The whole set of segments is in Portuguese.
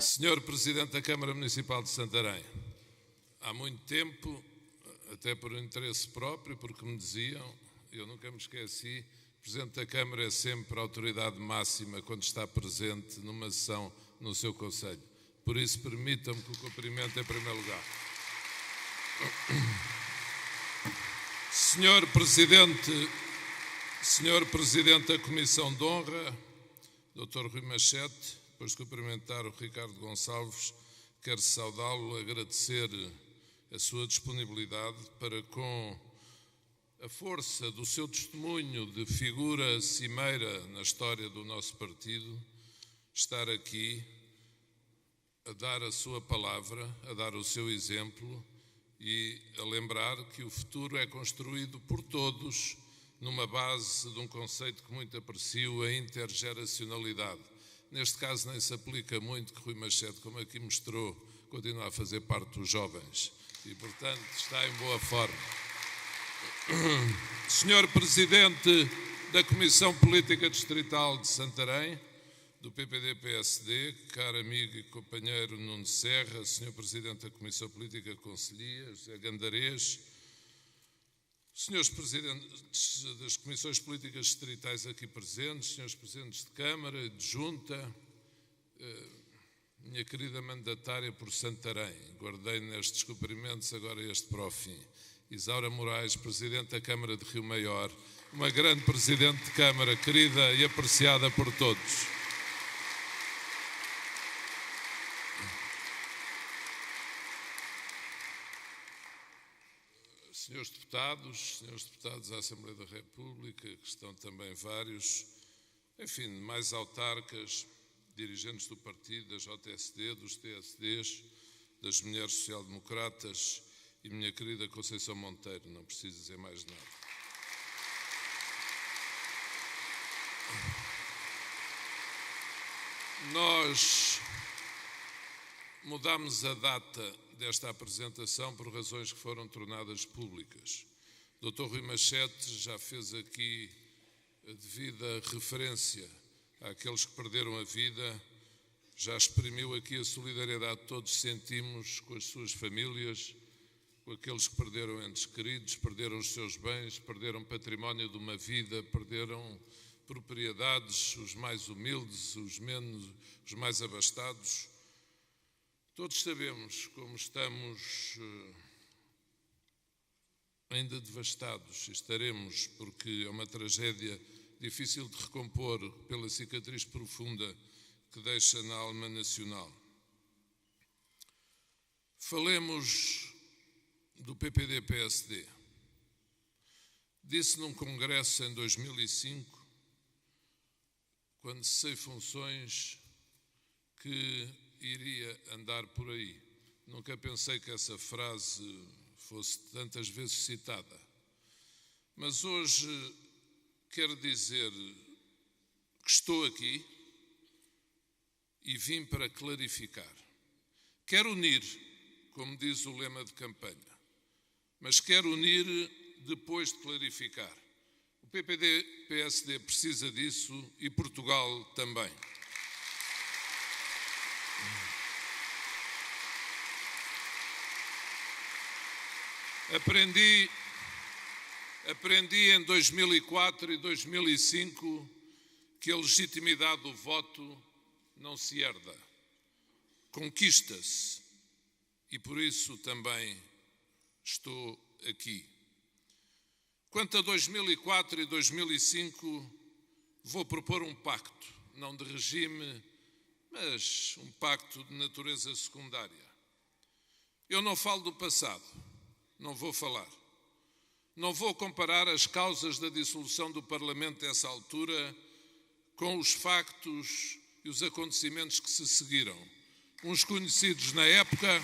Senhor Presidente da Câmara Municipal de Santarém, há muito tempo, até por interesse próprio, porque me diziam, eu nunca me esqueci, o Presidente da Câmara é sempre a autoridade máxima quando está presente numa sessão no seu Conselho. Por isso, permitam-me que o cumprimento em primeiro lugar. Senhor Presidente da Comissão de Honra, Dr. Rui Machete, depois de cumprimentar o Ricardo Gonçalves, quero saudá-lo, agradecer a sua disponibilidade para, com a força do seu testemunho de figura cimeira na história do nosso partido, estar aqui a dar a sua palavra, a dar o seu exemplo e a lembrar que o futuro é construído por todos numa base de um conceito que muito aprecio, a intergeracionalidade. Neste caso nem se aplica muito que Rui Machete, como aqui mostrou, continua a fazer parte dos jovens e, portanto, está em boa forma. Senhor Presidente da Comissão Política Distrital de Santarém, do PPD-PSD, caro amigo e companheiro Nuno Serra, Senhor Presidente da Comissão Política Conselhia, José Gandarês, Senhores Presidentes das Comissões Políticas Distritais aqui presentes, Senhores Presidentes de Câmara, de Junta, minha querida mandatária por Santarém, guardei nestes cumprimentos agora este para o fim, Isaura Moraes, Presidente da Câmara de Rio Maior, uma grande Presidente de Câmara, querida e apreciada por todos. Senhores Deputados da Assembleia da República, que estão também vários, enfim, mais autarcas, dirigentes do partido, da JSD, dos TSDs, das Mulheres Social-Democratas e minha querida Conceição Monteiro, não preciso dizer mais nada. Nós mudámos a data desta apresentação por razões que foram tornadas públicas. O Dr. Rui Machete já fez aqui a devida referência àqueles que perderam a vida, já exprimiu aqui a solidariedade que todos sentimos com as suas famílias, com aqueles que perderam entes queridos, perderam os seus bens, perderam património de uma vida, perderam propriedades, os mais humildes, os mais abastados. Todos sabemos como estamos ainda devastados, estaremos, porque é uma tragédia difícil de recompor pela cicatriz profunda que deixa na alma nacional. Falemos do PPD-PSD. Disse num congresso em 2005, quando cessei funções, que iria andar por aí. Nunca pensei que essa frase fosse tantas vezes citada. Mas hoje quero dizer que estou aqui e vim para clarificar. Quero unir, como diz o lema de campanha, mas quero unir depois de clarificar. O PPD-PSD precisa disso e Portugal também. Aprendi em 2004 e 2005 que a legitimidade do voto não se herda, conquista-se, e por isso também estou aqui. Quanto a 2004 e 2005, vou propor um pacto, não de regime, mas um pacto de natureza secundária. Eu não falo do passado. Não vou falar. Não vou comparar as causas da dissolução do Parlamento dessa altura com os factos e os acontecimentos que se seguiram. Uns conhecidos na época,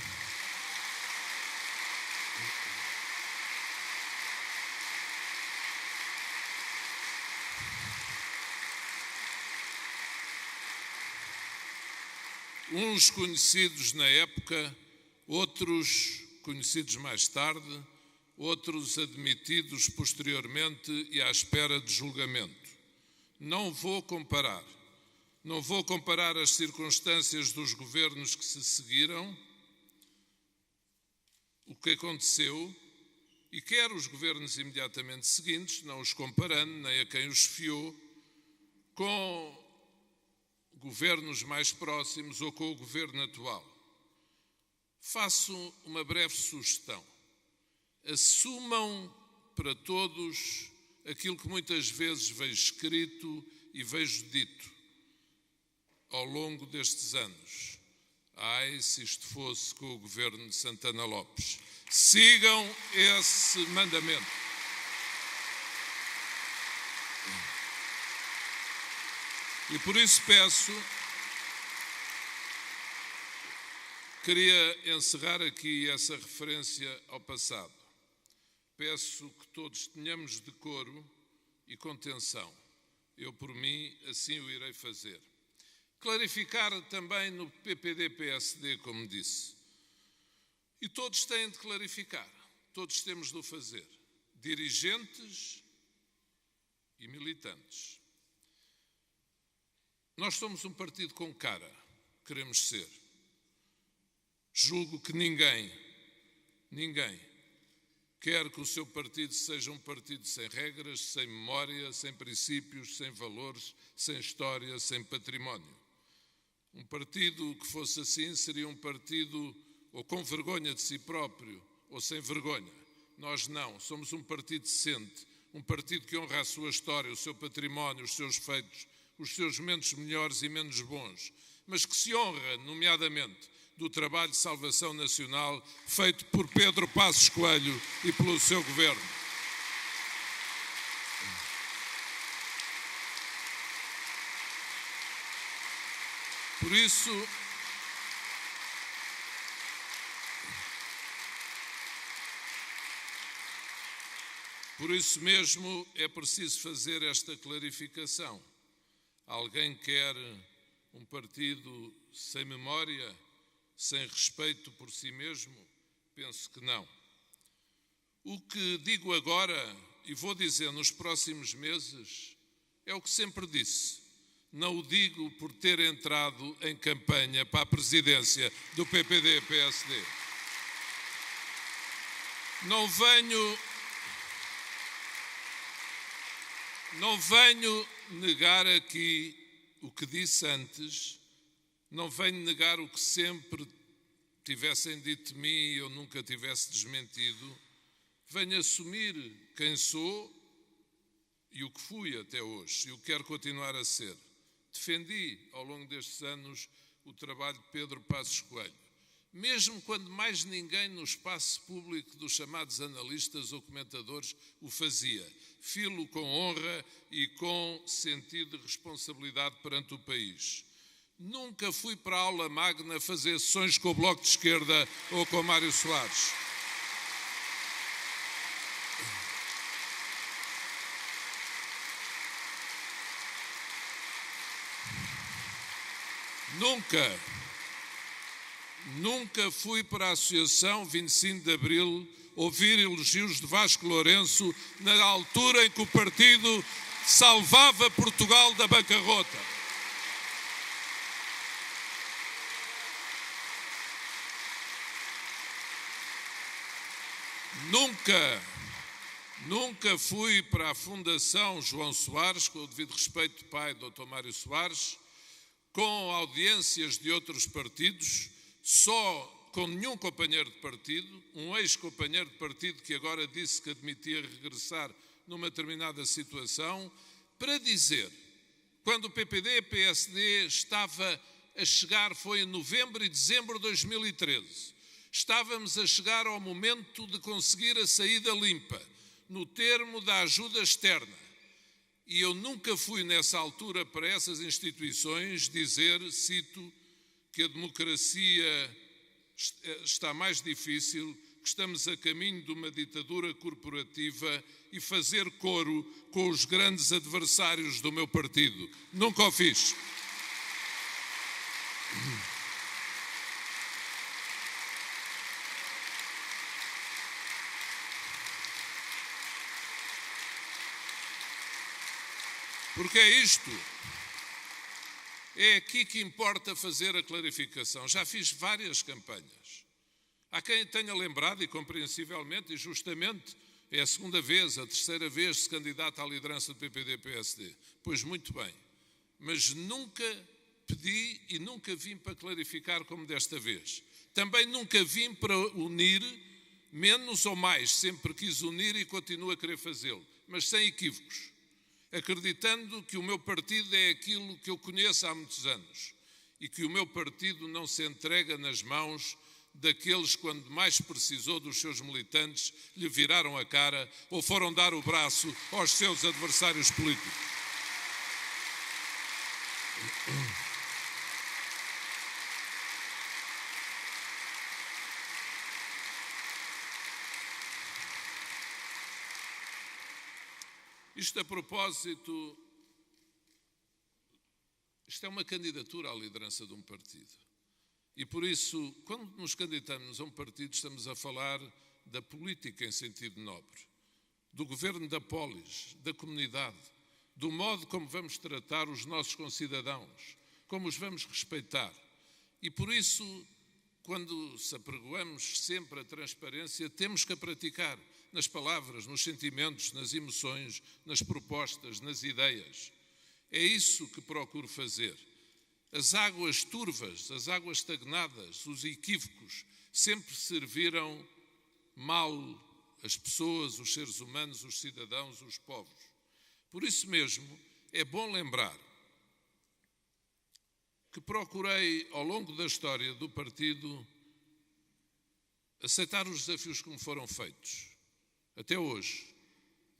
outros conhecidos mais tarde, outros admitidos posteriormente e à espera de julgamento. Não vou comparar. Não vou comparar as circunstâncias dos governos que se seguiram, o que aconteceu, e quer os governos imediatamente seguintes, não os comparando, nem a quem os fiou, com governos mais próximos ou com o governo atual. Faço uma breve sugestão. Assumam para todos aquilo que muitas vezes vejo escrito e vejo dito ao longo destes anos. Ai, se isto fosse com o governo de Santana Lopes. Sigam esse mandamento. E por isso queria encerrar aqui essa referência ao passado. Peço que todos tenhamos decoro e contenção. Eu, por mim, assim o irei fazer. Clarificar também no PPD-PSD, como disse. E todos têm de clarificar, todos temos de o fazer. Dirigentes e militantes. Nós somos um partido com cara, queremos ser. Julgo que ninguém quer que o seu partido seja um partido sem regras, sem memória, sem princípios, sem valores, sem história, sem património. Um partido que fosse assim seria um partido ou com vergonha de si próprio ou sem vergonha. Nós não, somos um partido decente, um partido que honra a sua história, o seu património, os seus feitos, os seus momentos melhores e menos bons, mas que se honra, nomeadamente, do trabalho de salvação nacional feito por Pedro Passos Coelho e pelo seu governo. Por isso mesmo é preciso fazer esta clarificação. Alguém quer um partido sem memória, sem respeito por si mesmo? Penso que não. O que digo agora, e vou dizer nos próximos meses, é o que sempre disse. Não o digo por ter entrado em campanha para a presidência do PPD-PSD. Não venho negar aqui o que disse antes, não venho negar o que sempre tivessem dito de mim e eu nunca tivesse desmentido. Venho assumir quem sou e o que fui até hoje e o que quero continuar a ser. Defendi ao longo destes anos o trabalho de Pedro Passos Coelho, mesmo quando mais ninguém no espaço público dos chamados analistas ou comentadores o fazia. Filo com honra e com sentido de responsabilidade perante o país. Nunca fui para a aula magna fazer sessões com o Bloco de Esquerda ou com Mário Soares. Nunca fui para a Associação 25 de Abril ouvir elogios de Vasco Lourenço na altura em que o partido salvava Portugal da bancarrota. Nunca fui para a Fundação João Soares, com o devido respeito do pai, Dr. Mário Soares, com audiências de outros partidos, só com nenhum companheiro de partido, um ex-companheiro de partido que agora disse que admitia regressar numa determinada situação, para dizer, quando o PPD-PSD estava a chegar, foi em novembro e dezembro de 2013, estávamos a chegar ao momento de conseguir a saída limpa, no termo da ajuda externa. E eu nunca fui, nessa altura, para essas instituições dizer, cito, que a democracia está mais difícil, que estamos a caminho de uma ditadura corporativa e fazer coro com os grandes adversários do meu partido. Nunca o fiz. Porque é É aqui que importa fazer a clarificação. Já fiz várias campanhas. Há quem tenha lembrado, e compreensivelmente, e justamente, é a segunda vez, a terceira vez se candidata à liderança do PPD-PSD. Pois muito bem, mas nunca pedi e nunca vim para clarificar como desta vez. Também nunca vim para unir, menos ou mais, sempre quis unir e continuo a querer fazê-lo, mas sem equívocos, acreditando que o meu partido é aquilo que eu conheço há muitos anos e que o meu partido não se entrega nas mãos daqueles que, quando mais precisou dos seus militantes, lhe viraram a cara ou foram dar o braço aos seus adversários políticos. Isto a propósito, isto é uma candidatura à liderança de um partido. E por isso, quando nos candidatamos a um partido, estamos a falar da política em sentido nobre, do governo da polis, da comunidade, do modo como vamos tratar os nossos concidadãos, como os vamos respeitar. E por isso, quando se apregoamos sempre a transparência, temos que a praticar nas palavras, nos sentimentos, nas emoções, nas propostas, nas ideias. É isso que procuro fazer. As águas turvas, as águas estagnadas, os equívocos, sempre serviram mal as pessoas, os seres humanos, os cidadãos, os povos. Por isso mesmo, é bom lembrar que procurei, ao longo da história do partido, aceitar os desafios que me foram feitos. Até hoje,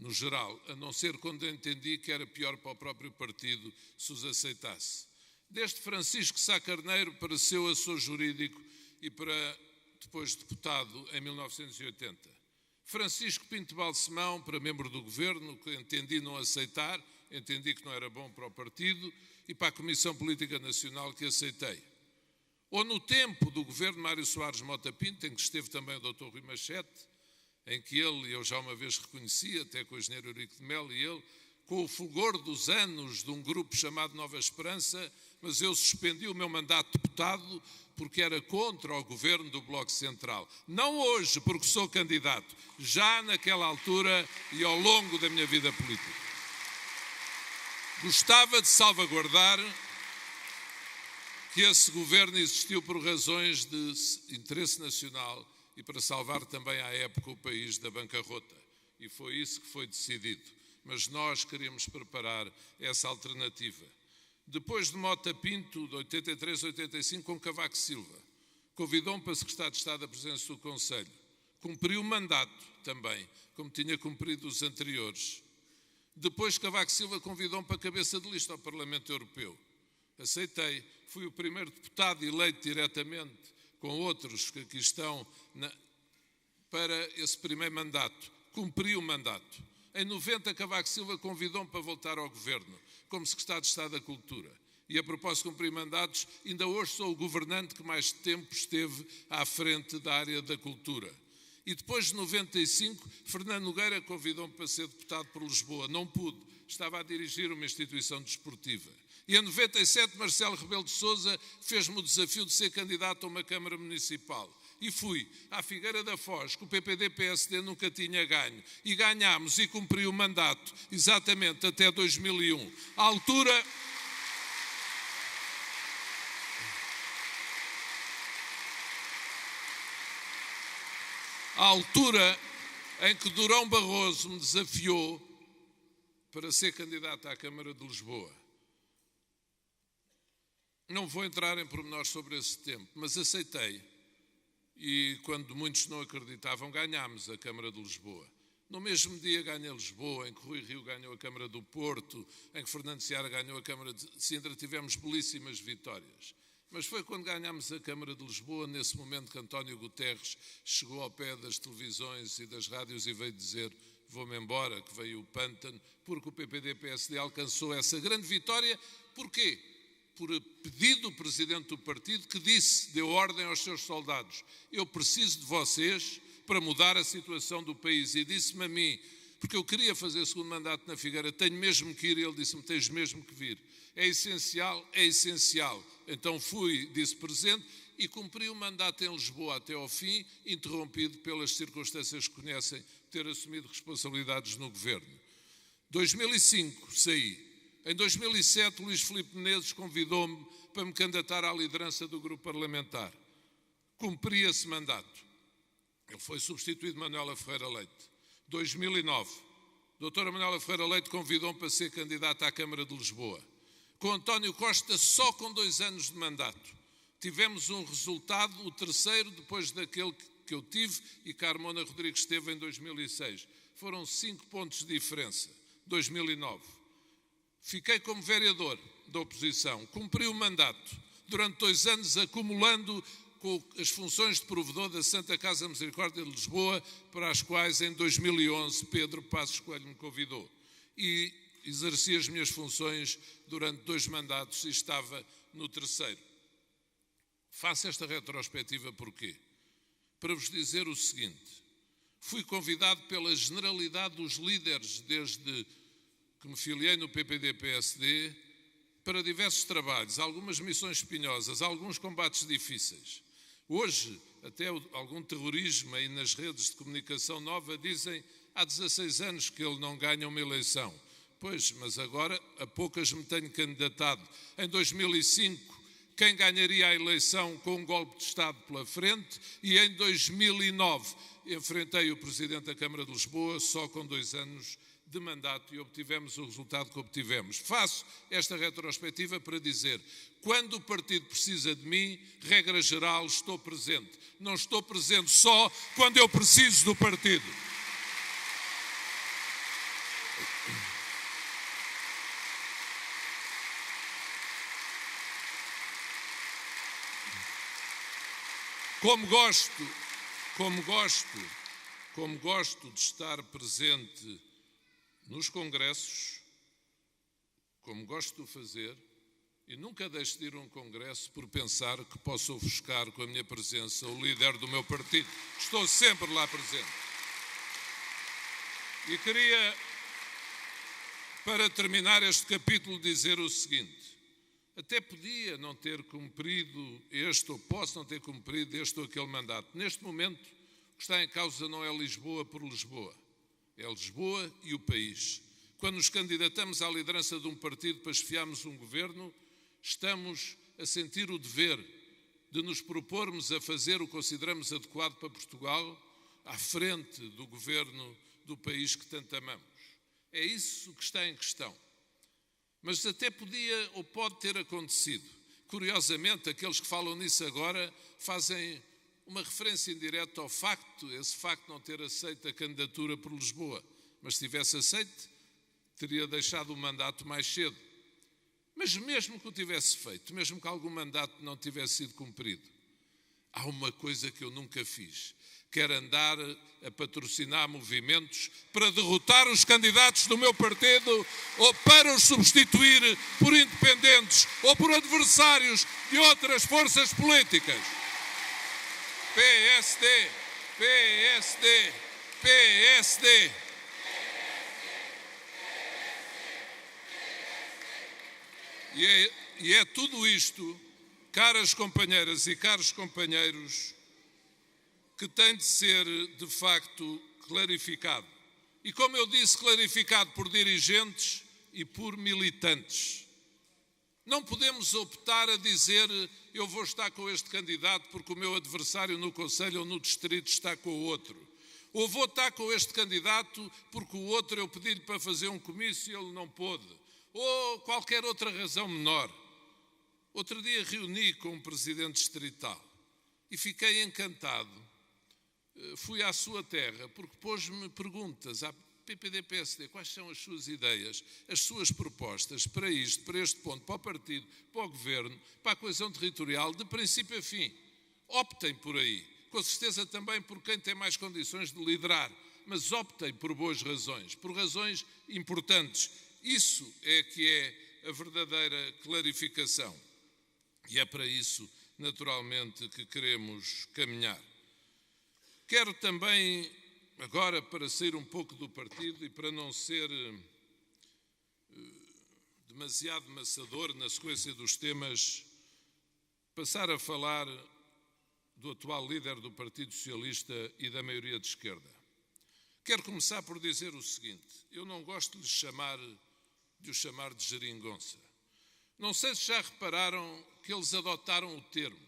no geral, a não ser quando entendi que era pior para o próprio partido se os aceitasse. Desde Francisco Sá Carneiro para seu assessor jurídico e para depois deputado em 1980. Francisco Pinto Balsemão para membro do governo, que entendi não aceitar, entendi que não era bom para o partido, e para a Comissão Política Nacional, que aceitei. Ou no tempo do governo Mário Soares Mota Pinto, em que esteve também o Dr. Rui Machete, em que ele, eu já uma vez reconheci, até com o engenheiro Eurico de Melo e ele, com o fulgor dos anos de um grupo chamado Nova Esperança, mas eu suspendi o meu mandato de deputado porque era contra o governo do Bloco Central. Não hoje, porque sou candidato, já naquela altura e ao longo da minha vida política. Gostava de salvaguardar que esse governo existiu por razões de interesse nacional e para salvar também à época o país da bancarrota. E foi isso que foi decidido. Mas nós queríamos preparar essa alternativa. Depois de Mota Pinto, de 83 a 85, com Cavaco Silva, convidou-me para secretário de Estado da Presidência do Conselho. Cumpriu o mandato também, como tinha cumprido os anteriores. Depois Cavaco Silva convidou-me para cabeça de lista ao Parlamento Europeu. Aceitei. Fui o primeiro deputado eleito diretamente com outros que aqui estão para esse primeiro mandato. Cumpri o mandato. Em 90, Cavaco Silva convidou-me para voltar ao governo, como secretário de Estado da Cultura. E a propósito de cumprir mandatos, ainda hoje sou o governante que mais tempo esteve à frente da área da cultura. E depois de 95, Fernando Nogueira convidou-me para ser deputado por Lisboa. Não pude, estava a dirigir uma instituição desportiva. E em 97, Marcelo Rebelo de Sousa fez-me o desafio de ser candidato a uma Câmara Municipal. E fui à Figueira da Foz, que o PPD-PSD nunca tinha ganho. E ganhámos e cumpri o mandato, exatamente até 2001. À altura... À altura em que Durão Barroso me desafiou para ser candidato à Câmara de Lisboa. Não vou entrar em pormenores sobre esse tempo, mas aceitei. E quando muitos não acreditavam, ganhámos a Câmara de Lisboa. No mesmo dia ganhei Lisboa, em que Rui Rio ganhou a Câmara do Porto, em que Fernando Seara ganhou a Câmara de Sintra, tivemos belíssimas vitórias. Mas foi quando ganhámos a Câmara de Lisboa, nesse momento que António Guterres chegou ao pé das televisões e das rádios e veio dizer: vou-me embora, que veio o pântano, porque o PPD-PSD alcançou essa grande vitória. Porquê? Por pedido do presidente do partido, que disse, deu ordem aos seus soldados: eu preciso de vocês para mudar a situação do país. E disse-me a mim, porque eu queria fazer segundo mandato na Figueira, tenho mesmo que ir, e ele disse-me: tens mesmo que vir. É essencial? É essencial. Então disse presente e cumpri o mandato em Lisboa até ao fim, interrompido pelas circunstâncias que conhecem, ter assumido responsabilidades no governo. 2005 saí. Em 2007, Luís Filipe Menezes convidou-me para me candidatar à liderança do grupo parlamentar. Cumpri esse mandato. Ele foi substituído de Manuela Ferreira Leite. 2009, doutora Manuela Ferreira Leite convidou-me para ser candidata à Câmara de Lisboa. Com António Costa, só com 2 anos de mandato. Tivemos um resultado, o terceiro, depois daquele que eu tive e Carmona Rodrigues teve em 2006. Foram 5 pontos de diferença. 2009. Fiquei como vereador da oposição. Cumpri o mandato durante 2 anos, acumulando com as funções de provedor da Santa Casa Misericórdia de Lisboa, para as quais em 2011 Pedro Passos Coelho me convidou. E exerci as minhas funções durante 2 mandatos e estava no terceiro. Faço esta retrospectiva porquê? Para vos dizer o seguinte: fui convidado pela generalidade dos líderes, desde que me filiei no PPD-PSD, para diversos trabalhos, algumas missões espinhosas, alguns combates difíceis. Hoje, até algum terrorismo aí nas redes de comunicação nova dizem há 16 anos que ele não ganha uma eleição. Pois, mas agora a poucas me tenho candidatado. Em 2005, quem ganharia a eleição com um golpe de Estado pela frente, e em 2009 enfrentei o Presidente da Câmara de Lisboa só com 2 anos de mandato e obtivemos o resultado que obtivemos. Faço esta retrospectiva para dizer, quando o partido precisa de mim, regra geral, estou presente. Não estou presente só quando eu preciso do partido. Como gosto de estar presente nos congressos, como gosto de o fazer, e nunca deixo de ir a um congresso por pensar que posso ofuscar com a minha presença o líder do meu partido. Estou sempre lá presente. E queria, para terminar este capítulo, dizer o seguinte: até podia não ter cumprido este, ou posso não ter cumprido este ou aquele mandato. Neste momento, o que está em causa não é Lisboa por Lisboa, é Lisboa e o país. Quando nos candidatamos à liderança de um partido para chefiarmos um governo, estamos a sentir o dever de nos propormos a fazer o que consideramos adequado para Portugal, à frente do governo do país que tanto amamos. É isso que está em questão. Mas até podia ou pode ter acontecido. Curiosamente, aqueles que falam nisso agora fazem uma referência indireta ao facto, esse facto de não ter aceito a candidatura por Lisboa. Mas se tivesse aceito, teria deixado o mandato mais cedo. Mas mesmo que o tivesse feito, mesmo que algum mandato não tivesse sido cumprido, há uma coisa que eu nunca fiz. Quero andar a patrocinar movimentos para derrotar os candidatos do meu partido ou para os substituir por independentes ou por adversários de outras forças políticas. PSD, PSD, PSD. E é tudo isto, caras companheiras e caros companheiros, que tem de ser, de facto, clarificado. E, como eu disse, clarificado por dirigentes e por militantes. Não podemos optar a dizer eu vou estar com este candidato porque o meu adversário no Conselho ou no Distrito está com o outro. Ou vou estar com este candidato porque o outro eu pedi-lhe para fazer um comício e ele não pôde. Ou qualquer outra razão menor. Outro dia reuni com um presidente distrital e fiquei encantado. Fui à sua terra porque pôs-me perguntas à PPD-PSD, quais são as suas ideias, as suas propostas para isto, para este ponto, para o partido, para o governo, para a coesão territorial, de princípio a fim. Optem por aí, com certeza também por quem tem mais condições de liderar, mas optem por boas razões, por razões importantes. Isso é que é a verdadeira clarificação. E é para isso, naturalmente, que queremos caminhar. Quero também, agora, para sair um pouco do partido e para não ser demasiado maçador, na sequência dos temas, passar a falar do atual líder do Partido Socialista e da maioria de esquerda. Quero começar por dizer o seguinte: eu não gosto de o chamar de geringonça. Não sei se já repararam que eles adotaram o termo.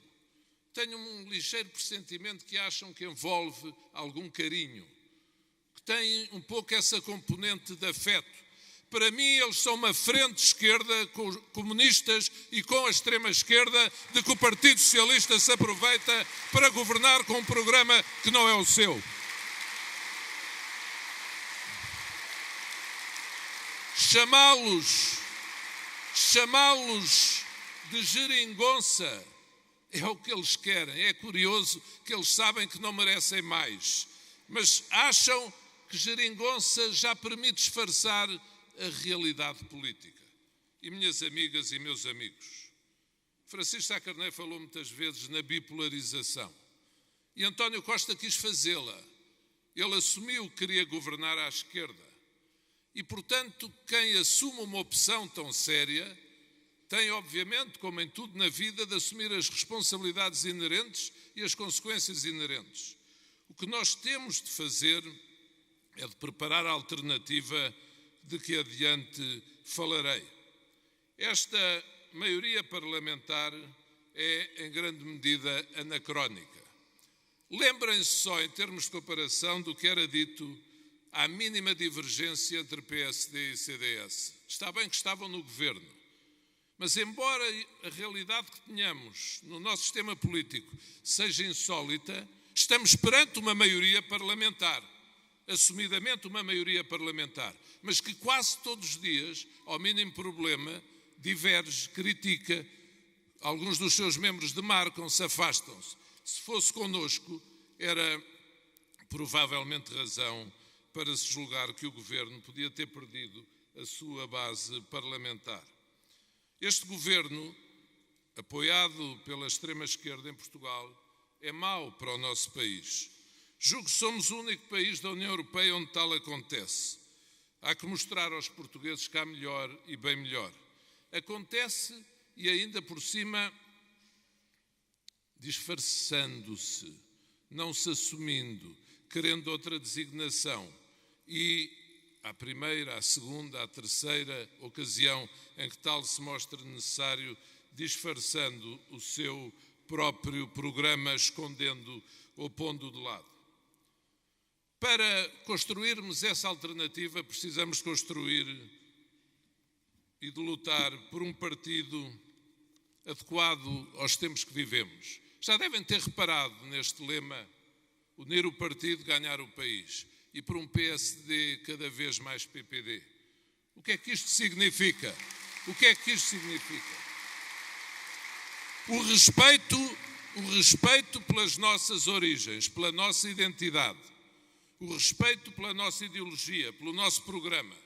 Tenho um ligeiro pressentimento que acham que envolve algum carinho, que tem um pouco essa componente de afeto. Para mim, eles são uma frente esquerda com os comunistas e com a extrema-esquerda, de que o Partido Socialista se aproveita para governar com um programa que não é o seu. Chamá-los de geringonça é o que eles querem. É curioso que eles sabem que não merecem mais, mas acham que geringonça já permite disfarçar a realidade política. E minhas amigas e meus amigos, Francisco Sá Carneiro falou muitas vezes na bipolarização e António Costa quis fazê-la. Ele assumiu que queria governar à esquerda e, portanto, quem assume uma opção tão séria tem, obviamente, como em tudo na vida, de assumir as responsabilidades inerentes e as consequências inerentes. O que nós temos de fazer é de preparar a alternativa de que adiante falarei. Esta maioria parlamentar é, em grande medida, anacrónica. Lembrem-se só, em termos de comparação, do que era dito à mínima divergência entre PSD e CDS. Está bem que estavam no governo, mas embora a realidade que tenhamos no nosso sistema político seja insólita, estamos perante uma maioria parlamentar, assumidamente uma maioria parlamentar, mas que quase todos os dias, ao mínimo problema, diverge, critica, alguns dos seus membros demarcam-se, afastam-se. Se fosse connosco, era provavelmente razão para se julgar que o governo podia ter perdido a sua base parlamentar. Este governo, apoiado pela extrema-esquerda em Portugal, é mau para o nosso país. Julgo que somos o único país da União Europeia onde tal acontece. Há que mostrar aos portugueses que há melhor e bem melhor. Acontece e ainda por cima disfarçando-se, não se assumindo, querendo outra designação. E à primeira, à segunda, à terceira ocasião em que tal se mostra necessário, disfarçando o seu próprio programa, escondendo ou pondo de lado. Para construirmos essa alternativa, precisamos construir e de lutar por um partido adequado aos tempos que vivemos. Já devem ter reparado neste lema: unir o partido, ganhar o país. E por um PSD cada vez mais PPD. O que é que isto significa? O que é que isto significa? O respeito pelas nossas origens, pela nossa identidade, o respeito pela nossa ideologia, pelo nosso programa,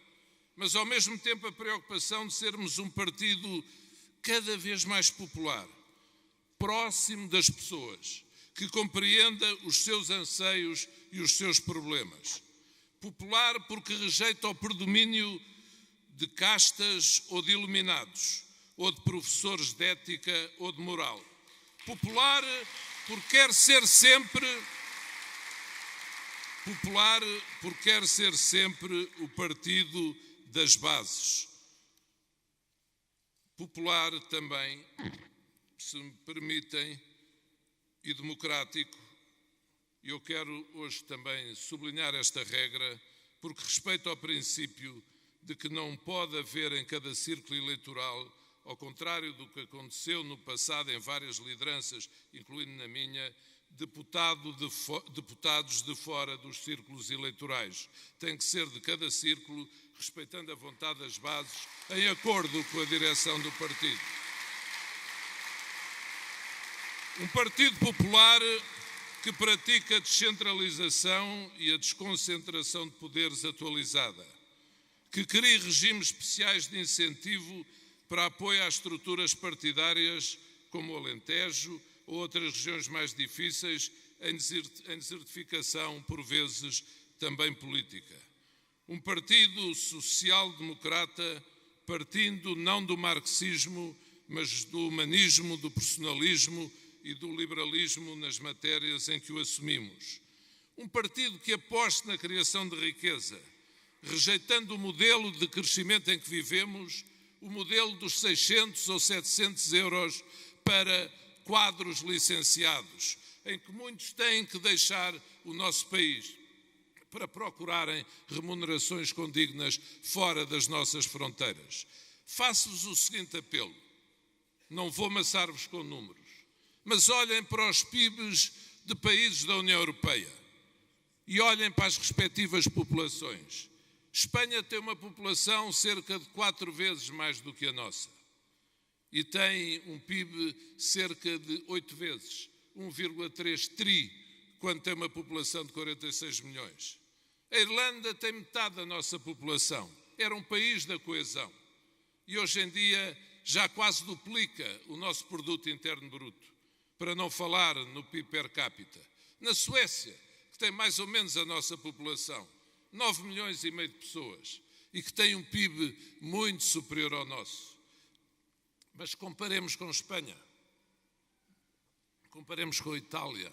mas ao mesmo tempo a preocupação de sermos um partido cada vez mais popular, próximo das pessoas, que compreenda os seus anseios e os seus problemas. Popular porque rejeita o predomínio de castas ou de iluminados, ou de professores de ética ou de moral. Popular porque quer ser sempre o partido das bases. Popular também, se me permitem, e democrático, e eu quero hoje também sublinhar esta regra, porque respeito ao princípio de que não pode haver em cada círculo eleitoral, ao contrário do que aconteceu no passado em várias lideranças, incluindo na minha, deputados de fora dos círculos eleitorais. Tem que ser de cada círculo, respeitando a vontade das bases, em acordo com a direção do partido. Um partido popular que pratica a descentralização e a desconcentração de poderes atualizada, que cria regimes especiais de incentivo para apoio às estruturas partidárias como o Alentejo ou outras regiões mais difíceis em desertificação, por vezes, também política. Um partido social-democrata partindo não do marxismo, mas do humanismo, do personalismo e do liberalismo nas matérias em que o assumimos. Um partido que aposte na criação de riqueza, rejeitando o modelo de crescimento em que vivemos, o modelo dos 600 ou 700 euros para quadros licenciados, em que muitos têm que deixar o nosso país para procurarem remunerações condignas fora das nossas fronteiras. Faço-vos o seguinte apelo, não vou amassar-vos com números, mas olhem para os PIBs de países da União Europeia e olhem para as respectivas populações. Espanha tem uma população cerca de 4 vezes mais do que a nossa e tem um PIB cerca de 8 vezes, 1,3 tri, quando tem uma população de 46 milhões. A Irlanda tem metade da nossa população, era um país da coesão e hoje em dia já quase duplica o nosso produto interno bruto, para não falar no PIB per capita. Na Suécia, que tem mais ou menos a nossa população, 9 milhões e meio de pessoas, e que tem um PIB muito superior ao nosso. Mas comparemos com Espanha, comparemos com a Itália.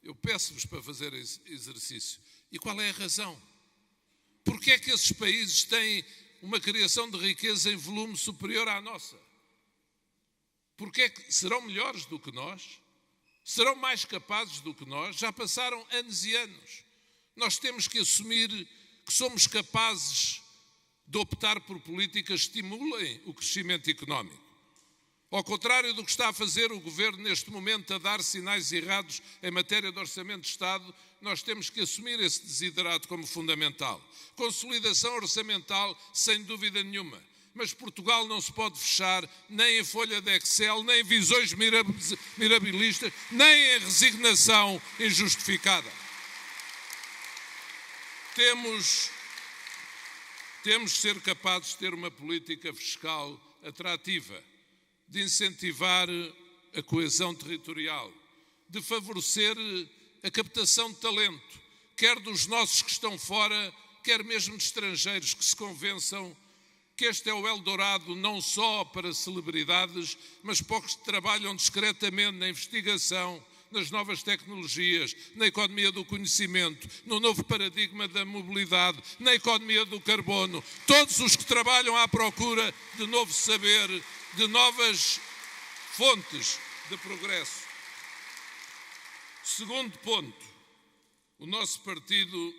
Eu peço-vos para fazer esse exercício. E qual é a razão? Porque é que esses países têm uma criação de riqueza em volume superior à nossa? Porque é que serão melhores do que nós? Serão mais capazes do que nós? Já passaram anos e anos. Nós temos que assumir que somos capazes de optar por políticas que estimulem o crescimento económico. Ao contrário do que está a fazer o Governo neste momento, a dar sinais errados em matéria de Orçamento de Estado, nós temos que assumir esse desiderado como fundamental. Consolidação orçamental, sem dúvida nenhuma. Mas Portugal não se pode fechar nem em folha de Excel, nem em visões mirabilistas, nem em resignação injustificada. Temos de ser capazes de ter uma política fiscal atrativa, de incentivar a coesão territorial, de favorecer a captação de talento, quer dos nossos que estão fora, quer mesmo de estrangeiros que se convençam que este é o Eldorado não só para celebridades, mas para os que trabalham discretamente na investigação, nas novas tecnologias, na economia do conhecimento, no novo paradigma da mobilidade, na economia do carbono. Todos os que trabalham à procura de novo saber, de novas fontes de progresso. Segundo ponto, o nosso partido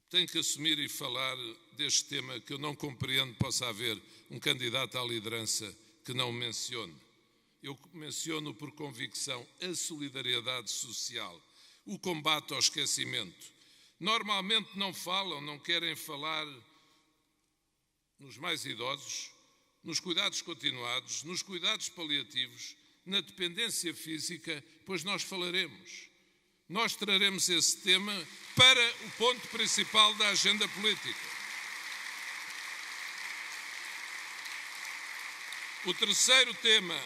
tem que assumir e falar deste tema que eu não compreendo possa haver um candidato à liderança que não o mencione. Eu menciono por convicção a solidariedade social, o combate ao esquecimento. Normalmente não falam, não querem falar nos mais idosos, nos cuidados continuados, nos cuidados paliativos, na dependência física, pois nós falaremos. Nós traremos esse tema para o ponto principal da agenda política. O terceiro tema,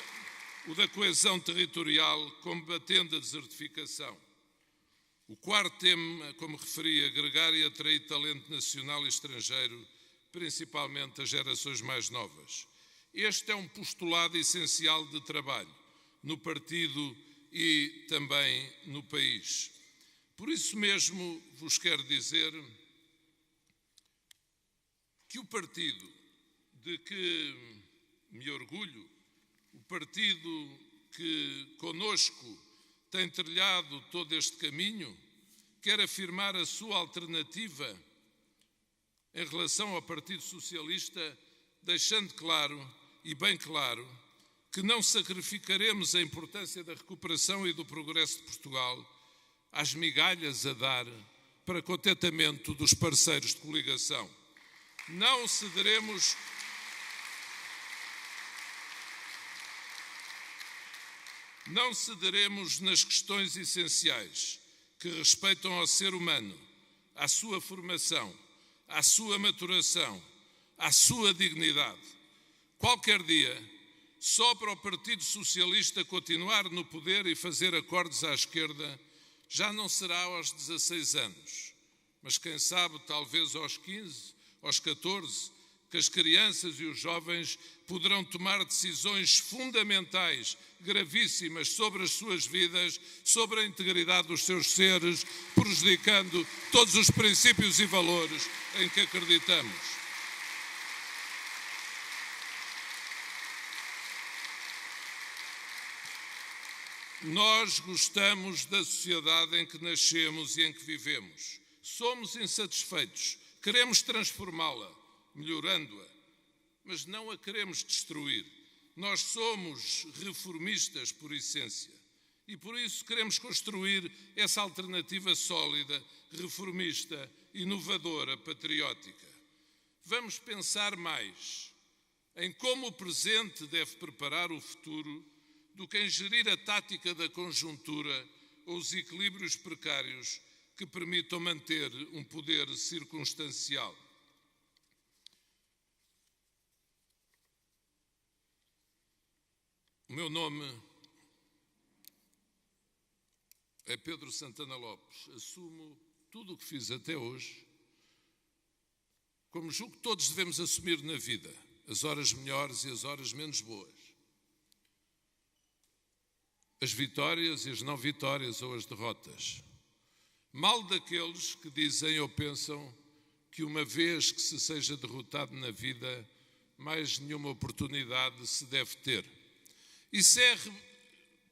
o da coesão territorial, combatendo a desertificação. O quarto tema, como referi, agregar e atrair talento nacional e estrangeiro, principalmente as gerações mais novas. Este é um postulado essencial de trabalho no partido e também no país. Por isso mesmo vos quero dizer que o partido de que me orgulho, o partido que conosco tem trilhado todo este caminho, quer afirmar a sua alternativa em relação ao Partido Socialista, deixando claro e bem claro que não sacrificaremos a importância da recuperação e do progresso de Portugal às migalhas a dar para contentamento dos parceiros de coligação. Não cederemos nas questões essenciais que respeitam ao ser humano, à sua formação, à sua maturação, à sua dignidade. Qualquer dia, só para o Partido Socialista continuar no poder e fazer acordos à esquerda, já não será aos 16 anos, mas quem sabe talvez aos 15, aos 14, que as crianças e os jovens poderão tomar decisões fundamentais, gravíssimas, sobre as suas vidas, sobre a integridade dos seus seres, prejudicando todos os princípios e valores em que acreditamos. Nós gostamos da sociedade em que nascemos e em que vivemos. Somos insatisfeitos, queremos transformá-la, melhorando-a, mas não a queremos destruir. Nós somos reformistas por essência e por isso queremos construir essa alternativa sólida, reformista, inovadora, patriótica. Vamos pensar mais em como o presente deve preparar o futuro do que em gerir a tática da conjuntura ou os equilíbrios precários que permitam manter um poder circunstancial. O meu nome é Pedro Santana Lopes. Assumo tudo o que fiz até hoje, como julgo que todos devemos assumir na vida, as horas melhores e as horas menos boas, as vitórias e as não vitórias ou as derrotas. Mal daqueles que dizem ou pensam que uma vez que se seja derrotado na vida, mais nenhuma oportunidade se deve ter. Isso é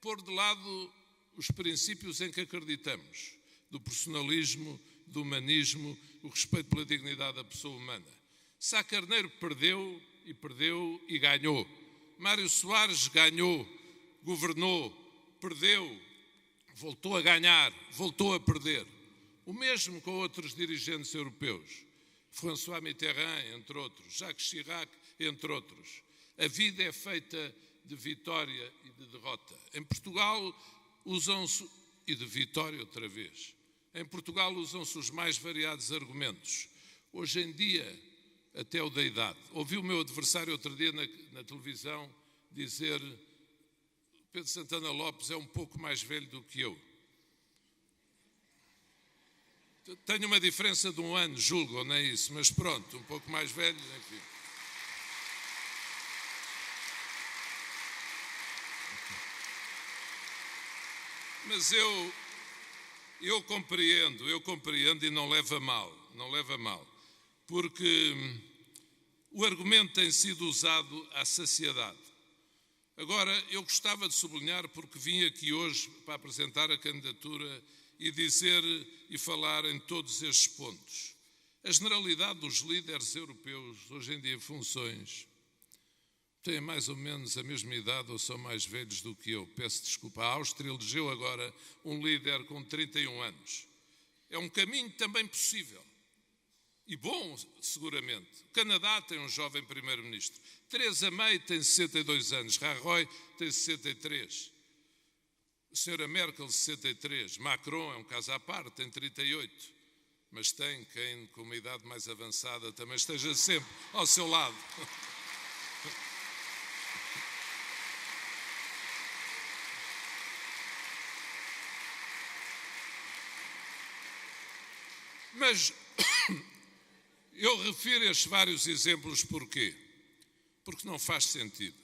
pôr de lado os princípios em que acreditamos, do personalismo, do humanismo, o respeito pela dignidade da pessoa humana. Sá Carneiro perdeu e ganhou. Mário Soares ganhou, governou, perdeu, voltou a ganhar, voltou a perder. O mesmo com outros dirigentes europeus. François Mitterrand, entre outros, Jacques Chirac, entre outros. A vida é feita de vitória e de derrota. Em Portugal usam-se, e de vitória outra vez, em Portugal usam-se os mais variados argumentos. Hoje em dia, até o da idade. Ouvi o meu adversário outro dia na televisão dizer: Pedro Santana Lopes é um pouco mais velho do que eu. Tenho uma diferença de um ano, julgo, não é isso? Mas pronto, um pouco mais velho, enfim. Mas eu compreendo e não leva mal, porque o argumento tem sido usado à saciedade. Agora, eu gostava de sublinhar, porque vim aqui hoje para apresentar a candidatura e dizer e falar em todos estes pontos. A generalidade dos líderes europeus, hoje em dia em funções, têm mais ou menos a mesma idade ou são mais velhos do que eu. Peço desculpa. A Áustria elegeu agora um líder com 31 anos. É um caminho também possível. E bom, seguramente. O Canadá tem um jovem primeiro-ministro. Theresa May tem 62 anos. Rajoy tem 63. A senhora Merkel, 63. Macron é um caso à parte, tem 38. Mas tem quem, com uma idade mais avançada, também esteja sempre ao seu lado. Mas eu refiro estes vários exemplos porquê? Porque não faz sentido.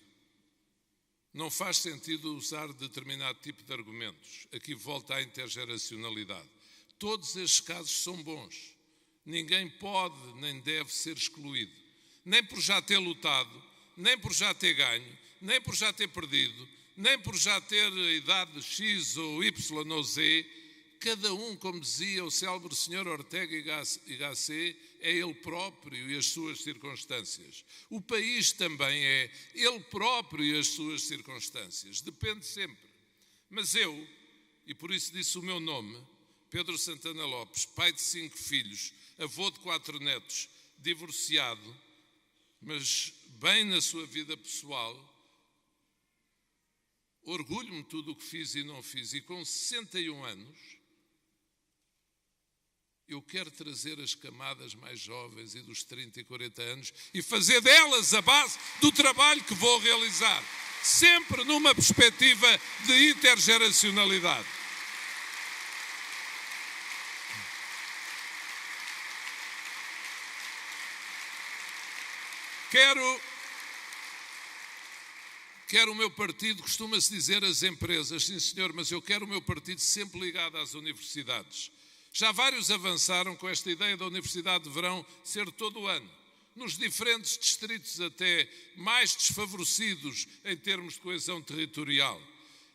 Não faz sentido usar determinado tipo de argumentos. Aqui volta à intergeracionalidade. Todos estes casos são bons. Ninguém pode nem deve ser excluído. Nem por já ter lutado, nem por já ter ganho, nem por já ter perdido, nem por já ter a idade X ou Y ou Z. Cada um, como dizia o célebre Sr. Ortega y Gasset, é ele próprio e as suas circunstâncias. O país também é ele próprio e as suas circunstâncias. Depende sempre. Mas eu, e por isso disse o meu nome, Pedro Santana Lopes, pai de 5 filhos, avô de 4 netos, divorciado, mas bem na sua vida pessoal, orgulho-me de tudo o que fiz e não fiz. E com 61 anos, eu quero trazer as camadas mais jovens e dos 30 e 40 anos e fazer delas a base do trabalho que vou realizar, sempre numa perspectiva de intergeracionalidade. Quero o meu partido, costuma-se dizer as empresas, sim senhor, mas eu quero o meu partido sempre ligado às universidades. Já vários avançaram com esta ideia da Universidade de Verão ser todo o ano, nos diferentes distritos até mais desfavorecidos em termos de coesão territorial.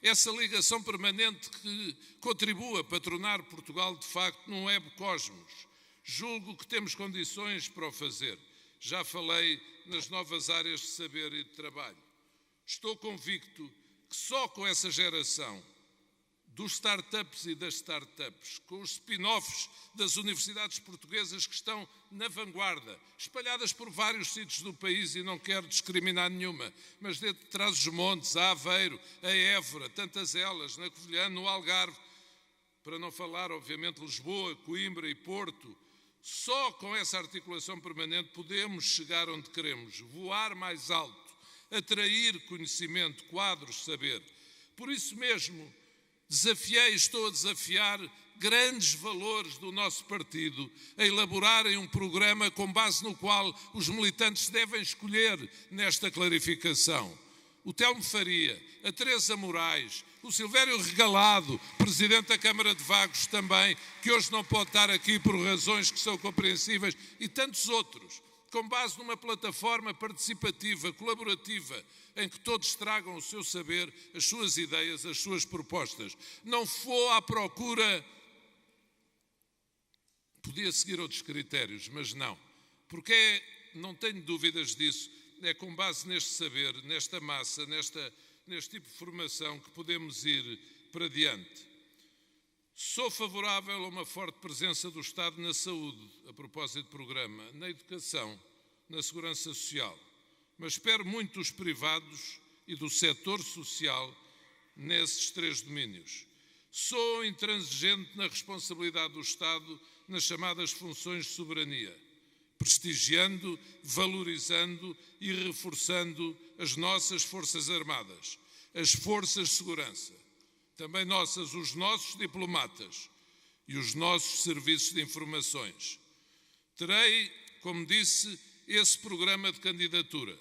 Essa ligação permanente que contribua para tornar Portugal, de facto, num webcosmos. Julgo que temos condições para o fazer. Já falei nas novas áreas de saber e de trabalho. Estou convicto que só com essa geração dos startups e das startups, com os spin-offs das universidades portuguesas que estão na vanguarda, espalhadas por vários sítios do país, e não quero discriminar nenhuma, mas de Trás-os-Montes, a Aveiro, a Évora, tantas elas, na Covilhã, no Algarve, para não falar, obviamente, Lisboa, Coimbra e Porto. Só com essa articulação permanente podemos chegar onde queremos, voar mais alto, atrair conhecimento, quadros, saber. Por isso mesmo, estou a desafiar grandes valores do nosso partido a elaborarem um programa com base no qual os militantes devem escolher nesta clarificação. O Telmo Faria, a Teresa Moraes, o Silvério Regalado, Presidente da Câmara de Vagos também, que hoje não pode estar aqui por razões que são compreensíveis, e tantos outros, com base numa plataforma participativa, colaborativa, em que todos tragam o seu saber, as suas ideias, as suas propostas. Não vou à procura... Podia seguir outros critérios, mas não. Porque não tenho dúvidas disso, é com base neste saber, nesta massa, neste tipo de formação que podemos ir para diante. Sou favorável a uma forte presença do Estado na saúde, a propósito do programa, na educação, na segurança social, mas espero muito dos privados e do setor social nesses três domínios. Sou intransigente na responsabilidade do Estado nas chamadas funções de soberania, prestigiando, valorizando e reforçando as nossas Forças Armadas, as forças de segurança, também os nossos diplomatas e os nossos serviços de informações. Terei, como disse, esse programa de candidatura,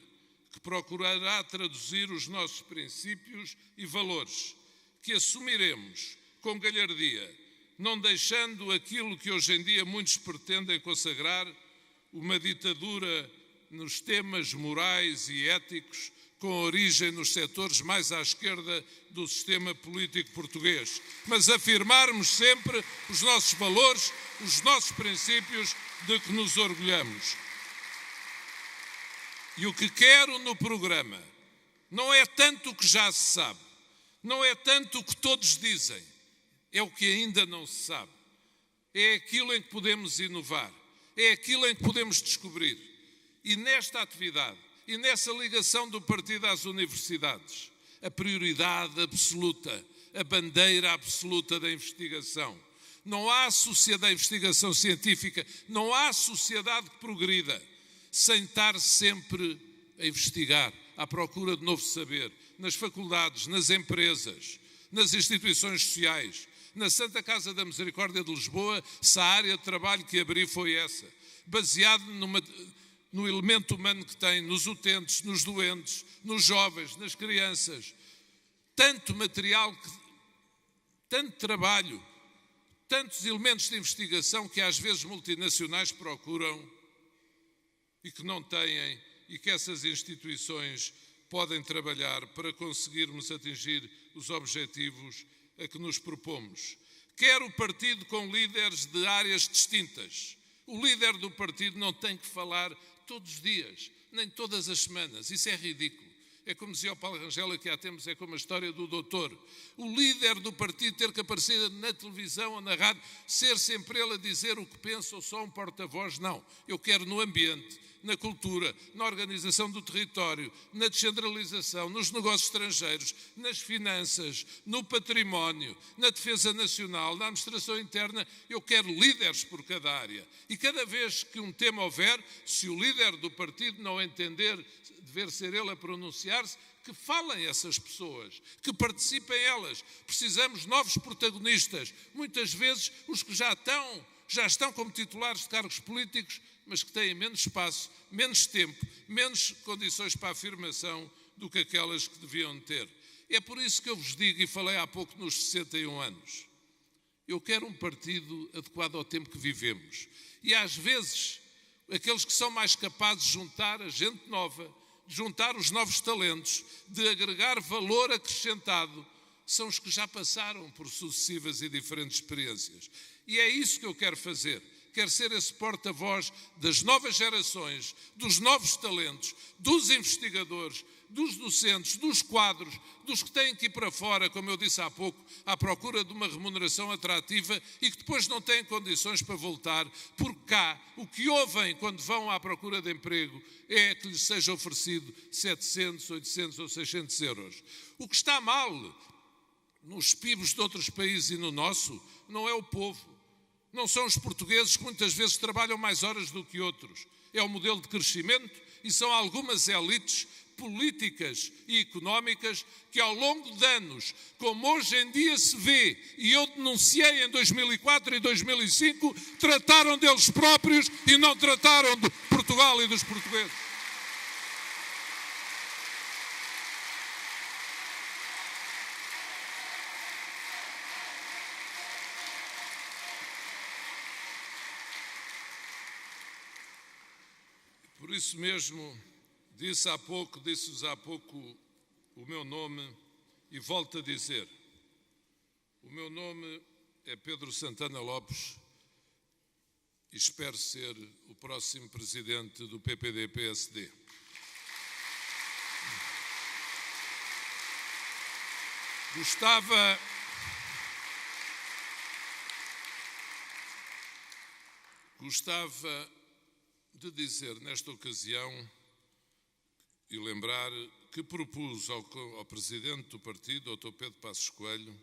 que procurará traduzir os nossos princípios e valores, que assumiremos com galhardia, não deixando aquilo que hoje em dia muitos pretendem consagrar, uma ditadura nos temas morais e éticos, com origem nos setores mais à esquerda do sistema político português, mas afirmarmos sempre os nossos valores, os nossos princípios de que nos orgulhamos. E o que quero no programa não é tanto o que já se sabe, não é tanto o que todos dizem, é o que ainda não se sabe, é aquilo em que podemos inovar, é aquilo em que podemos descobrir. E nesta atividade, e nessa ligação do partido às universidades, a prioridade absoluta, a bandeira absoluta da investigação. Não há sociedade da investigação científica, não há sociedade que progrida sem estar sempre a investigar, à procura de novo saber, nas faculdades, nas empresas, nas instituições sociais. Na Santa Casa da Misericórdia de Lisboa, se a área de trabalho que abri foi essa, baseado no elemento humano que tem, nos utentes, nos doentes, nos jovens, nas crianças. Tanto material, tanto trabalho, tantos elementos de investigação que às vezes multinacionais procuram e que não têm, e que essas instituições podem trabalhar para conseguirmos atingir os objetivos a que nos propomos. Quero o partido com líderes de áreas distintas. O líder do partido não tem que falar todos os dias, nem todas as semanas. Isso é ridículo. É como dizia o Paulo Rangel aqui há tempos, é como a história do doutor. O líder do partido ter que aparecer na televisão ou na rádio, ser sempre ele a dizer o que pensa ou só um porta-voz, não. Eu quero no ambiente, na cultura, na organização do território, na descentralização, nos negócios estrangeiros, nas finanças, no património, na defesa nacional, na administração interna. Eu quero líderes por cada área. E cada vez que um tema houver, se o líder do partido não entender, dever ser ele a pronunciar-se, que falem essas pessoas, que participem elas. Precisamos de novos protagonistas. Muitas vezes os que já estão como titulares de cargos políticos mas que têm menos espaço, menos tempo, menos condições para a afirmação do que aquelas que deviam ter. É por isso que eu vos digo, e falei há pouco nos 61 anos, eu quero um partido adequado ao tempo que vivemos. E às vezes, aqueles que são mais capazes de juntar a gente nova, de juntar os novos talentos, de agregar valor acrescentado, são os que já passaram por sucessivas e diferentes experiências. E é isso que eu quero fazer. Quero ser esse porta-voz das novas gerações, dos novos talentos, dos investigadores, dos docentes, dos quadros, dos que têm que ir para fora, como eu disse há pouco, à procura de uma remuneração atrativa e que depois não têm condições para voltar, porque cá o que ouvem quando vão à procura de emprego é que lhes seja oferecido 700, 800 ou 600 euros. O que está mal nos PIBs de outros países e no nosso não é o povo. Não são os portugueses que muitas vezes trabalham mais horas do que outros. É o modelo de crescimento e são algumas elites políticas e económicas que ao longo de anos, como hoje em dia se vê, e eu denunciei em 2004 e 2005, trataram deles próprios e não trataram de Portugal e dos portugueses. Por isso mesmo, disse-vos há pouco o meu nome e volto a dizer. O meu nome é Pedro Santana Lopes e espero ser o próximo presidente do PPD-PSD. Gostava de dizer nesta ocasião e lembrar que propus ao presidente do partido, Dr. Pedro Passos Coelho,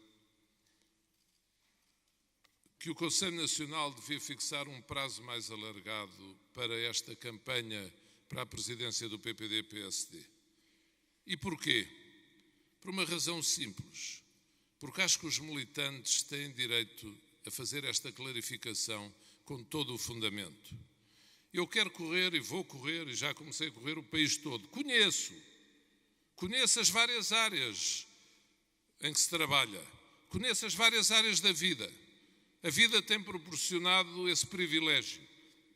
que o Conselho Nacional devia fixar um prazo mais alargado para esta campanha para a presidência do PPD-PSD. E porquê? Por uma razão simples. Porque acho que os militantes têm direito a fazer esta clarificação com todo o fundamento. Eu quero correr e vou correr, e já comecei a correr o país todo. Conheço as várias áreas em que se trabalha, conheço as várias áreas da vida. A vida tem proporcionado esse privilégio,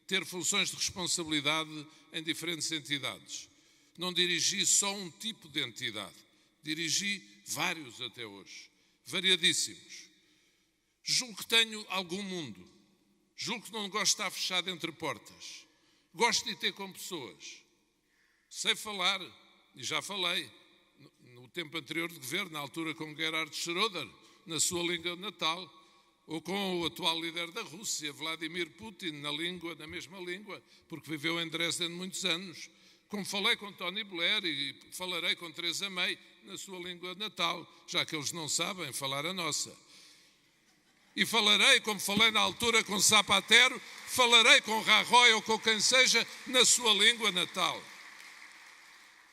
ter funções de responsabilidade em diferentes entidades. Não dirigi só um tipo de entidade, dirigi vários até hoje, variadíssimos. Julgo que tenho algum mundo, julgo que não gosto de estar fechado entre portas. Gosto de ter com pessoas. Sei falar, e já falei, no tempo anterior de governo, na altura com Gerhard Schröder, na sua língua natal, ou com o atual líder da Rússia, Vladimir Putin, na mesma língua, porque viveu em Dresden muitos anos. Como falei com Tony Blair e falarei com Theresa May, na sua língua natal, já que eles não sabem falar a nossa. E falarei, como falei na altura com Zapatero, falarei com Rajoy ou com quem seja na sua língua natal.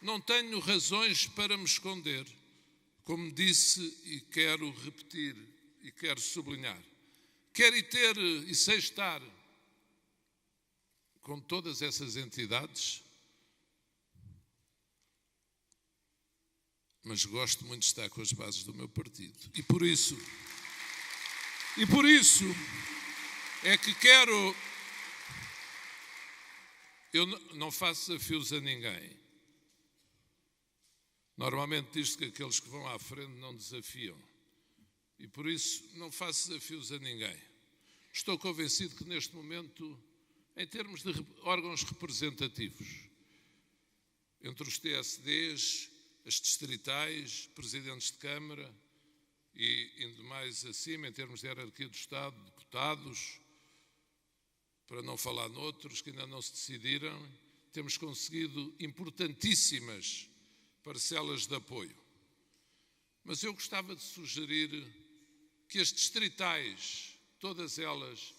Não tenho razões para me esconder, como disse e quero repetir e quero sublinhar. Quero ter e sei estar com todas essas entidades, mas gosto muito de estar com as bases do meu partido. E por isso é que quero... Eu não faço desafios a ninguém. Normalmente diz-se que aqueles que vão à frente não desafiam. E por isso não faço desafios a ninguém. Estou convencido que neste momento, em termos de órgãos representativos, entre os TSDs, as distritais, presidentes de Câmara e indo mais acima, em termos de hierarquia do Estado, deputados, para não falar noutros que ainda não se decidiram, temos conseguido importantíssimas parcelas de apoio. Mas eu gostava de sugerir que as distritais, todas elas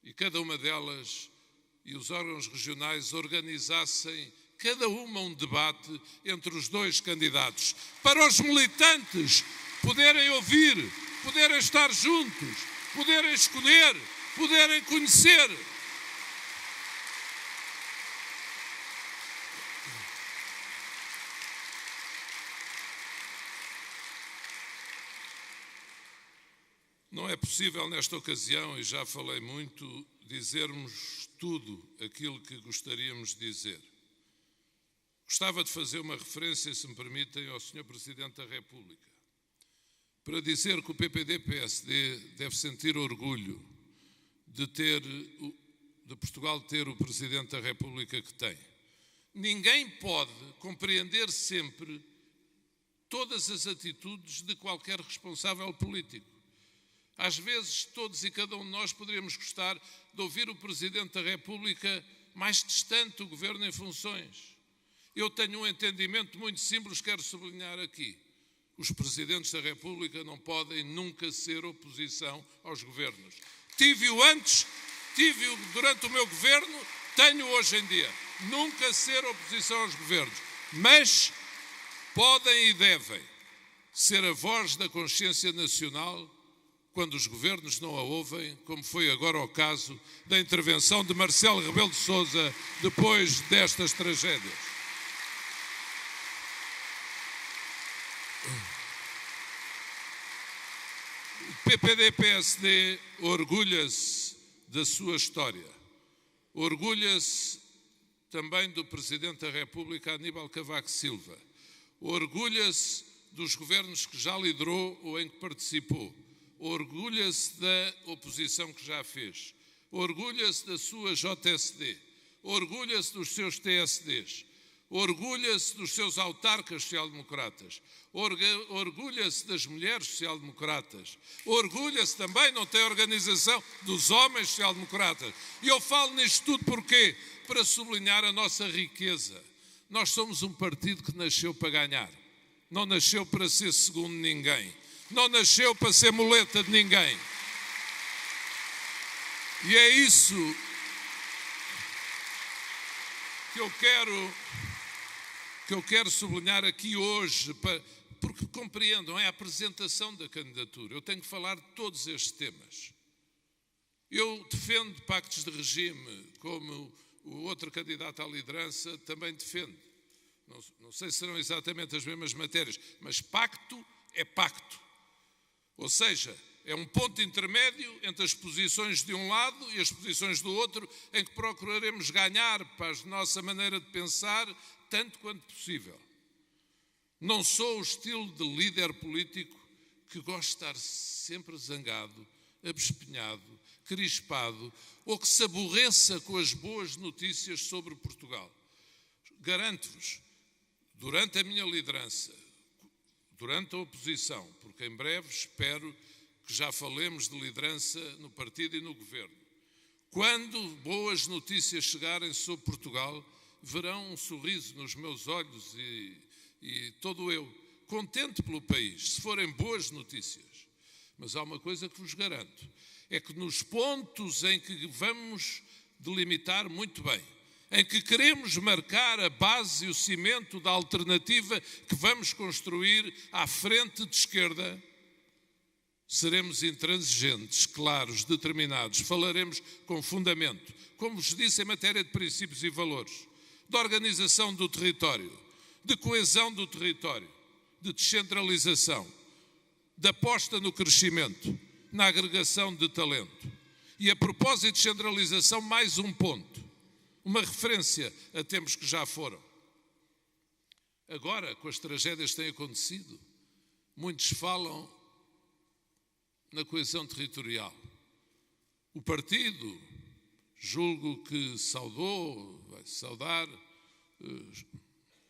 e cada uma delas, e os órgãos regionais organizassem cada uma um debate entre os dois candidatos, para os militantes poderem ouvir, poderem estar juntos, poderem escolher, poderem conhecer. Não é possível nesta ocasião, e já falei muito, dizermos tudo aquilo que gostaríamos de dizer. Gostava de fazer uma referência, se me permitem, ao Sr. Presidente da República, para dizer que o PPD-PSD deve sentir orgulho de Portugal ter o Presidente da República que tem. Ninguém pode compreender sempre todas as atitudes de qualquer responsável político. Às vezes, todos e cada um de nós poderíamos gostar de ouvir o Presidente da República mais distante do Governo em funções. Eu tenho um entendimento muito simples, quero sublinhar aqui. Os Presidentes da República não podem nunca ser oposição aos governos. Tive-o antes, tive-o durante o meu governo, tenho hoje em dia. Nunca ser oposição aos governos. Mas podem e devem ser a voz da consciência nacional quando os governos não a ouvem, como foi agora o caso da intervenção de Marcelo Rebelo de Sousa depois destas tragédias. O PPD-PSD orgulha-se da sua história, orgulha-se também do Presidente da República, Aníbal Cavaco Silva, orgulha-se dos governos que já liderou ou em que participou, orgulha-se da oposição que já fez, orgulha-se da sua JSD, orgulha-se dos seus TSDs, orgulha-se dos seus autarcas social-democratas, orgulha-se das mulheres social-democratas, orgulha-se também, não tem organização, dos homens social-democratas. E eu falo nisto tudo porquê? Para sublinhar a nossa riqueza. Nós somos um partido que nasceu para ganhar, não nasceu para ser segundo ninguém, não nasceu para ser muleta de ninguém. E é isso que eu quero sublinhar aqui hoje, porque compreendam, é a apresentação da candidatura. Eu tenho que falar de todos estes temas. Eu defendo pactos de regime, como o outro candidato à liderança também defende. Não sei se serão exatamente as mesmas matérias, mas pacto é pacto. Ou seja, é um ponto intermédio entre as posições de um lado e as posições do outro, em que procuraremos ganhar para a nossa maneira de pensar, tanto quanto possível. Não sou o estilo de líder político que gosta de estar sempre zangado, abespinhado, crispado, ou que se aborreça com as boas notícias sobre Portugal. Garanto-vos, durante a minha liderança, durante a oposição, porque em breve espero que já falemos de liderança no partido e no governo, quando boas notícias chegarem sobre Portugal, verão um sorriso nos meus olhos e todo eu, contente pelo país, se forem boas notícias. Mas há uma coisa que vos garanto, é que nos pontos em que vamos delimitar muito bem, em que queremos marcar a base e o cimento da alternativa que vamos construir à frente de esquerda, seremos intransigentes, claros, determinados, falaremos com fundamento, como vos disse, em matéria de princípios e valores, de organização do território, de coesão do território, de descentralização, de aposta no crescimento, na agregação de talento. E a propósito de descentralização, mais um ponto, uma referência a tempos que já foram. Agora, com as tragédias que têm acontecido, muitos falam na coesão territorial. O partido, julgo que vai saudar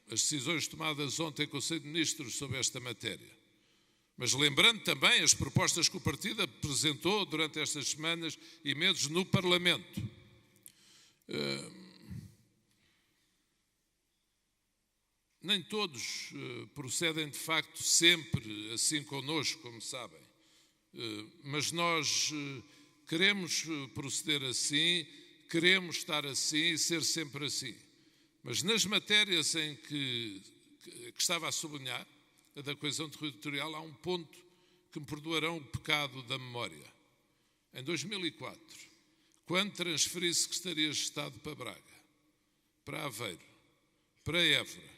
as decisões tomadas ontem em Conselho de Ministros sobre esta matéria. Mas lembrando também as propostas que o partido apresentou durante estas semanas e meses no Parlamento. Nem todos procedem, de facto, sempre assim connosco, como sabem. Mas nós queremos proceder assim, queremos estar assim e ser sempre assim. Mas nas matérias em que estava a sublinhar, a da coesão territorial, há um ponto que me perdoarão o pecado da memória. Em 2004, quando transferi Secretarias de Estado para Braga, para Aveiro, para Évora,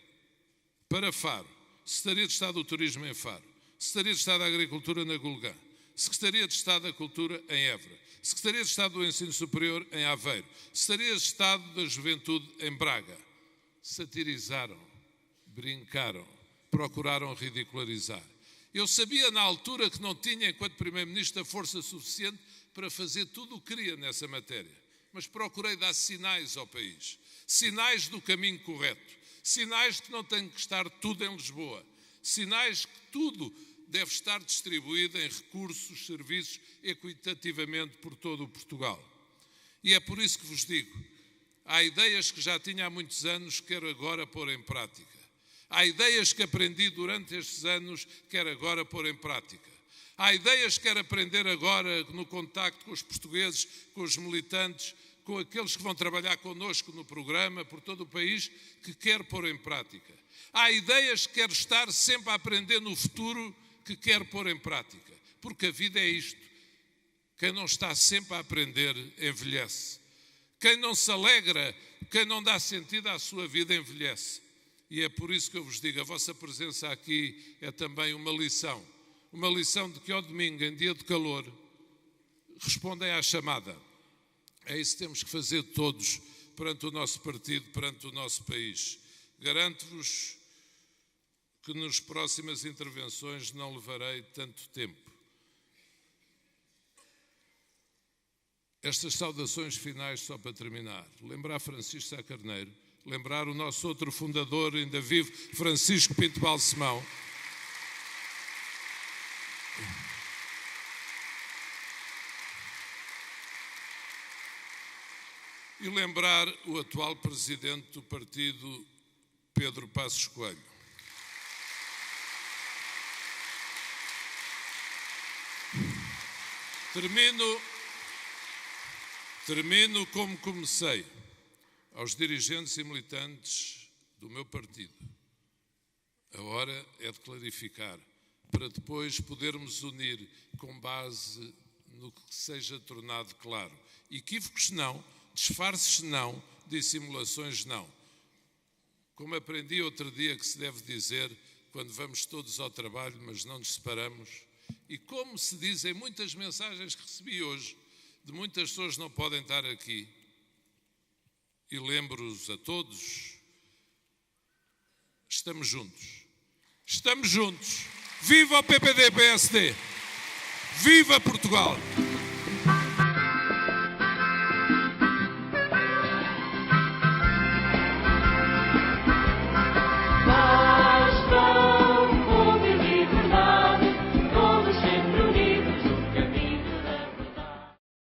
para Faro, Secretaria de Estado do Turismo em Faro, Secretaria de Estado da Agricultura na Gulgã, Secretaria de Estado da Cultura em Évora, Secretaria de Estado do Ensino Superior em Aveiro, Secretaria de Estado da Juventude em Braga. Satirizaram, brincaram, procuraram ridicularizar. Eu sabia na altura que não tinha, enquanto Primeiro-Ministro, a força suficiente para fazer tudo o que queria nessa matéria, mas procurei dar sinais ao país, sinais do caminho correto, sinais de que não tem que estar tudo em Lisboa, sinais que tudo deve estar distribuído em recursos, serviços, equitativamente por todo o Portugal. E é por isso que vos digo, há ideias que já tinha há muitos anos, quero agora pôr em prática. Há ideias que aprendi durante estes anos, quero agora pôr em prática. Há ideias que quero aprender agora no contacto com os portugueses, com os militantes, com aqueles que vão trabalhar connosco no programa, por todo o país, que quero pôr em prática. Há ideias que quero estar sempre a aprender no futuro, que quero pôr em prática. Porque a vida é isto. Quem não está sempre a aprender, envelhece. Quem não se alegra, quem não dá sentido à sua vida, envelhece. E é por isso que eu vos digo, a vossa presença aqui é também uma lição de que ao domingo, em dia de calor, respondem à chamada. É isso que temos que fazer todos perante o nosso partido, perante o nosso país. Garanto-vos que nas próximas intervenções não levarei tanto tempo. Estas saudações finais, só para terminar. Lembrar Francisco Sá Carneiro, lembrar o nosso outro fundador, ainda vivo, Francisco Pinto Balsemão. E lembrar o atual presidente do partido, Pedro Passos Coelho. Termino como comecei. Aos dirigentes e militantes do meu partido. A hora é de clarificar, para depois podermos unir com base no que seja tornado claro. Equívocos não, disfarces não, dissimulações não. Como aprendi outro dia que se deve dizer quando vamos todos ao trabalho, mas não nos separamos, e como se dizem muitas mensagens que recebi hoje, de muitas pessoas que não podem estar aqui, e lembro-os a todos, estamos juntos. Estamos juntos. Viva o PPD-PSD! Viva Portugal!